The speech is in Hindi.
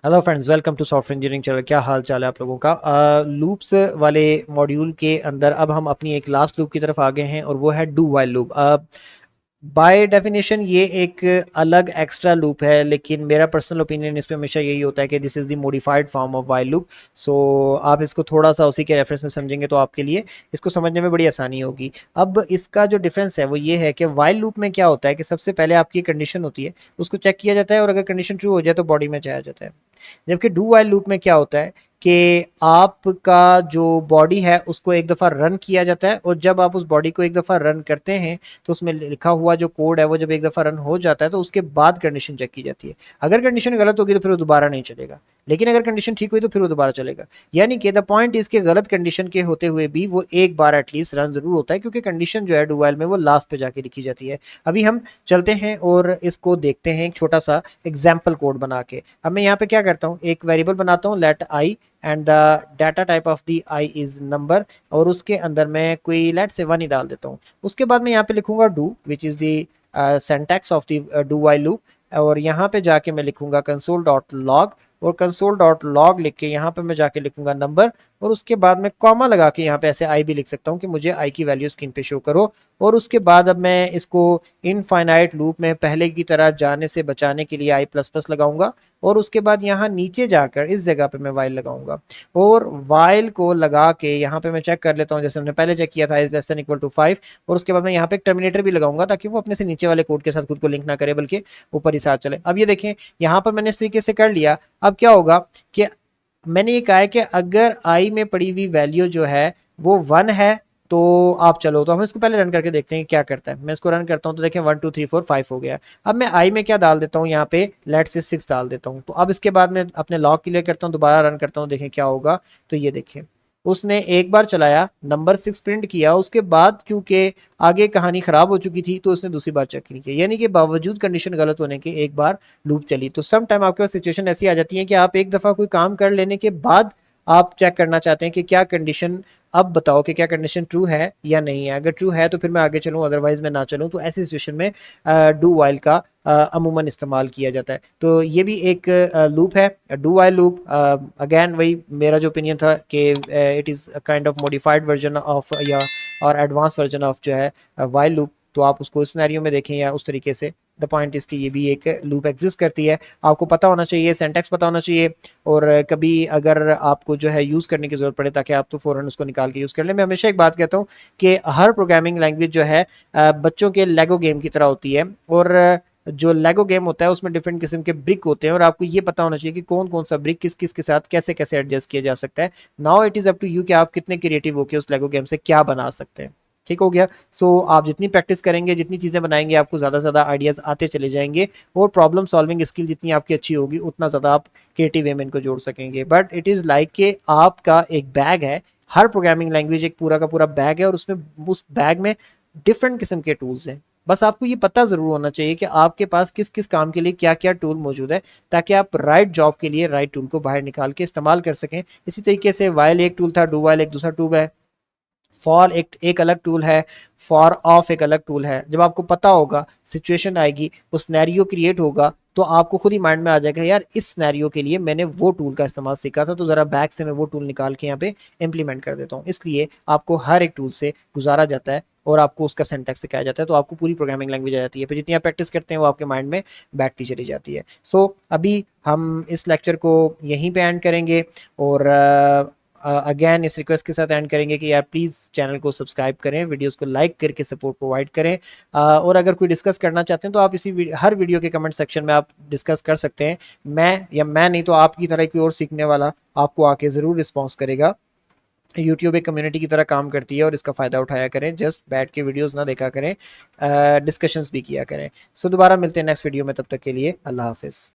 Hello friends, welcome to software engineering channel. क्या हाल चाल है आप लोगों का। लूप्स वाले मॉड्यूल के अंदर अब हम अपनी एक लास्ट लूप की तरफ आ गए हैं और वो है do while loop. By definition ये एक अलग एक्स्ट्रा लूप है, लेकिन मेरा पर्सनल ओपिनियन इस पे हमेशा यही होता है कि this is the modified form of while loop. So आप इसको थोड़ा सा उसी के रेफरेंस में समझेंगे तो आपके लिए इसको समझने में बड़ी आसानी होगी। अब इसका जो डिफरेंस है वो ये है कि वाइल लूप में क्या होता है कि सबसे पहले आपकी कंडीशन होती है, उसको चेक किया जाता है और अगर कंडीशन ट्रू हो जाए तो बॉडी में जाया जाता है। जबकि डू वाइल लूप में क्या होता है कि आपका जो बॉडी है उसको एक दफ़ा रन किया जाता है और जब आप उस बॉडी को एक दफ़ा रन करते हैं तो उसमें लिखा हुआ जो कोड है वो जब एक दफ़ा रन हो जाता है तो उसके बाद कंडीशन चेक की जाती है। अगर कंडीशन गलत होगी तो फिर वो दोबारा नहीं चलेगा, लेकिन अगर कंडीशन ठीक हुई तो फिर वो दोबारा चलेगा। यानी कि द पॉइंट इसके गलत कंडीशन के होते हुए भी वो एक बार एटलीस्ट रन जरूर होता है, क्योंकि कंडीशन जो है डू वाइल में वो लास्ट पे जाके लिखी जाती है। अभी हम चलते हैं और इसको देखते हैं एक छोटा सा एग्जाम्पल कोड बना के। अब मैं यहाँ पे क्या करता हूँ, एक वेरिएबल बनाता हूँ let I and the data type of the I is number, और उसके अंदर मैं कोई लेट से 1 ही डाल देता हूँ। उसके बाद मैं यहाँ पे लिखूंगा do which is the syntax of the do while loop, और यहाँ पे जाके मैं लिखूंगा कंसोल डॉट लॉग, और कंसोल डॉट लॉग लिख के यहाँ पे मैं जाके लिखूंगा नंबर, और उसके बाद मैं कॉमा लगा के यहाँ पे ऐसे आई भी लिख सकता हूँ कि मुझे आई की वैल्यू स्क्रीन पे शो करो। और उसके बाद अब मैं इसको इनफाइनाइट लूप में पहले की तरह जाने से बचाने के लिए आई प्लस प्लस लगाऊंगा, और उसके बाद यहाँ नीचे जाकर इस जगह पे मैं वाइल लगाऊंगा। और वाइल को लगा के यहाँ पे मैं चेक कर लेता हूँ, जैसे हमने पहले चेक किया था, is less than equal to 5। और उसके बाद मैं यहाँ पे एक टर्मिनेटर भी लगाऊंगा ताकि वो अपने से नीचे वाले कोड के साथ खुद को लिंक ना करे बल्कि ऊपर ही साथ चले। अब ये देखें, यहाँ पर मैंने इस तरीके से कर लिया। अब क्या होगा कि मैंने ये कहा है कि अगर आई में पड़ी हुई वैल्यू जो है वो 1 है तो आप चलो, तो हम इसको पहले रन करके देखते हैं क्या करता है। मैं इसको रन करता हूँ तो देखें 1 2 3 4 5 हो गया। अब मैं आई में क्या डाल देता हूँ, यहाँ पे लेट से 6 डाल देता हूँ। तो अब इसके बाद मैं अपने लॉग क्लियर करता हूँ, दोबारा रन करता हूँ, देखें क्या होगा। तो ये देखें, उसने एक बार चलाया, नंबर 6 प्रिंट किया, उसके बाद क्योंकि आगे कहानी खराब हो चुकी थी तो उसने दूसरी बार चेक नहीं किया, यानी कि बावजूद कंडीशन गलत होने के एक बार लूप चली। तो सम टाइम आपके पास सिचुएशन ऐसी आ जाती है कि आप एक दफ़ा कोई काम कर लेने के बाद आप चेक करना चाहते हैं कि क्या कंडीशन, अब बताओ कि क्या कंडीशन ट्रू है या नहीं है। अगर ट्रू है तो फिर मैं आगे चलूँ, अदरवाइज मैं ना चलूँ। तो ऐसी सिचुएशन में डू वाइल का अमूमन इस्तेमाल किया जाता है। तो ये भी एक लूप है, डू वाइल लूप। अगेन वही मेरा जो ओपिनियन था कि it is kind of modified version of या और एडवांस वर्जन ऑफ जो है वाइल लूप। तो आप उसको इस सिनेरियो में देखें या उस तरीके से। द पॉइंट इसकी ये भी एक लूप एग्जिस्ट करती है, आपको पता होना चाहिए, सिंटैक्स पता होना चाहिए। और कभी अगर आपको जो है यूज़ करने की ज़रूरत पड़े ताकि आप तो फ़ौरन उसको निकाल के यूज़ कर लें। मैं हमेशा एक बात कहता हूँ कि हर प्रोग्रामिंग लैंग्वेज जो है बच्चों के लेगो गेम की तरह होती है, और जो लेगो गेम होता है उसमें डिफरेंट किस्म के ब्रिक होते हैं और आपको ये पता होना चाहिए कि कौन कौन सा ब्रिक किस किस के साथ कैसे कैसे एडजस्ट किया जा सकता है। Now it is up to you कि आप कितने क्रिएटिव होकर उस लेगो गेम से क्या बना सकते हैं। ठीक हो गया। सो आप जितनी प्रैक्टिस करेंगे, जितनी चीज़ें बनाएंगे, आपको ज़्यादा से ज़्यादा आइडियाज़ आते चले जाएंगे, और प्रॉब्लम सॉल्विंग स्किल जितनी आपकी अच्छी होगी उतना ज़्यादा आप क्रिएटिव वे में इनको जोड़ सकेंगे। बट इट इज़ लाइक कि आपका एक बैग है, हर प्रोग्रामिंग लैंग्वेज एक पूरा का पूरा बैग है, और उसमें उस बैग में डिफरेंट किस्म के टूल्स हैं। बस आपको ये पता ज़रूर होना चाहिए कि आपके पास किस किस काम के लिए क्या क्या टूल मौजूद है, ताकि आप राइट जॉब के लिए राइट टूल को बाहर निकाल के इस्तेमाल कर सकें। इसी तरीके से वाइल एक टूल था, डू वाइल एक दूसरा टूल है, फॉर एक अलग टूल है, फॉर ऑफ एक अलग टूल है। जब आपको पता होगा, सिचुएशन आएगी, वो सिनेरियो क्रिएट होगा, तो आपको खुद ही माइंड में आ जाएगा यार इस सिनेरियो के लिए मैंने वो टूल का इस्तेमाल सीखा था, तो ज़रा बैक से मैं वो टूल निकाल के यहाँ पे इम्प्लीमेंट कर देता हूँ। इसलिए आपको हर एक टूल से गुजारा जाता है और आपको उसका सिंटैक्स सिखाया जाता है, तो आपको पूरी प्रोग्रामिंग लैंग्वेज आ जाती है। फिर जितनी आप प्रैक्टिस करते हैं वो आपके माइंड में बैठती चली जाती है। सो अभी हम इस लेक्चर को यहीं पे एंड करेंगे, और अगेन इस रिक्वेस्ट के साथ एंड करेंगे कि यार प्लीज़ चैनल को सब्सक्राइब करें, वीडियोस को लाइक करके सपोर्ट प्रोवाइड करें। और अगर कोई डिस्कस करना चाहते हैं तो आप हर वीडियो के कमेंट सेक्शन में आप डिस्कस कर सकते हैं। मैं नहीं तो आपकी तरह कोई और सीखने वाला आपको आके ज़रूर रिस्पॉन्स करेगा। यूट्यूब एक कम्युनिटी की तरह काम करती है और इसका फ़ायदा उठाया करें, जस्ट बैठ के वीडियोस ना देखा करें, डिस्कशंस भी किया करें। सो दोबारा मिलते हैं नेक्स्ट वीडियो में, तब तक के लिए अल्लाह हाफिज़।